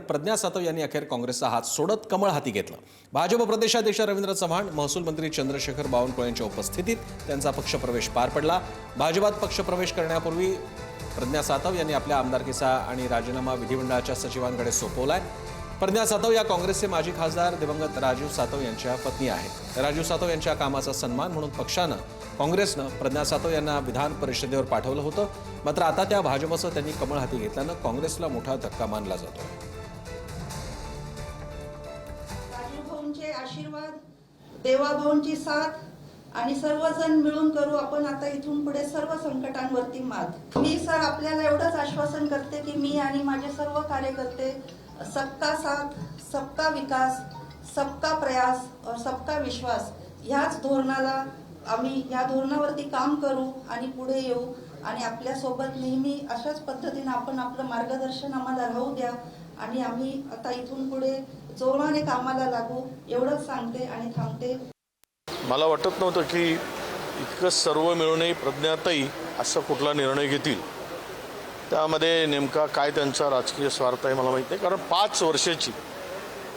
प्रज्ञा सातव यांनी अखेर काँग्रेसचा हात सोडत कमळ हाती घेतलं। भाजप प्रदेशाध्यक्ष रवींद्र चव्हाण, महसूल मंत्री चंद्रशेखर बावनकुळे यांच्या उपस्थितीत त्यांचा पक्षप्रवेश पार पडला। भाजपात पक्षप्रवेश करण्यापूर्वी प्रज्ञा सातव यांनी आपल्या आमदारकीचा आणि राजीनामा विधिमंडळाच्या सचिवांकडे सोपवलाय। प्रज्ञा सातव या काँग्रेसचे माजी खासदार दिवंगत राजीव सातव यांच्या पत्नी आहेत। राजीव सातव यांच्या कामाचा सन्मान म्हणून काँग्रेसनं प्रज्ञा सातव यांना विधान परिषदेवर पाठवलं होतं। मात्र आता त्या भाजपचं त्यांनी कमळ हाती घेतल्यानं काँग्रेसला मोठा धक्का मानला जातो। राजीव भाऊंचे आशीर्वाद, देवा भाऊंची साथ आणि सर्वजण मिळून करू आपण आता इथून पुढे सर्व संकटांवरती मात। मी सर आपल्याला एवढंच आश्वासन करते की मी आणि माझे सर्व कार्यकर्ते सबका साथ, सबका विकास, सबका प्रयास और सबका विश्वास ह्याच धोरणाला आम्ही या धोरणावरती काम करू आणि पुढे येऊ आणि आपल्या सोबत नेहमी अशाच पद्धतीने आपण आपलं मार्गदर्शन आम्हाला राहू द्या आणि आम्ही आता इथून पुढे जोमाने कामाला लागू एवढंच सांगते आणि थांबते। मला वाटत नव्हतं की इतकं सर्व मिळूनही प्रज्ञाताई असा कुठला निर्णय घेतील। त्यामध्ये नेमका काय त्यांचा राजकीय स्वार्थ आहे मला माहीत नाही, कारण 5 वर्षाची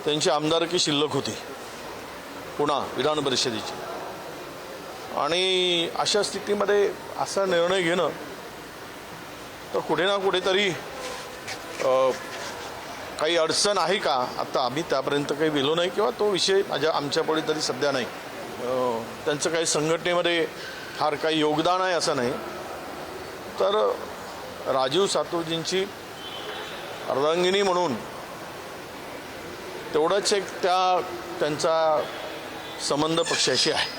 त्यांची आमदारकी शिल्लक होती पुन्हा विधान परिषदेची आणि अशा स्थितीमध्ये असा निर्णय घेणं तर कुठे ना कुठेतरी काही अडचण आहे का, आता आम्ही त्यापर्यंत काही गेलो नाही किंवा तो विषय आमच्यापुढे तरी सध्या नाही। त्यांचं काही संघटनेमध्ये फार काही योगदान आहे असं नाही। तर राजीव सातवजींची अर्धांगिनी म्हणून तेवढंच एक त्यांचा संबंध पक्षाशी आहे।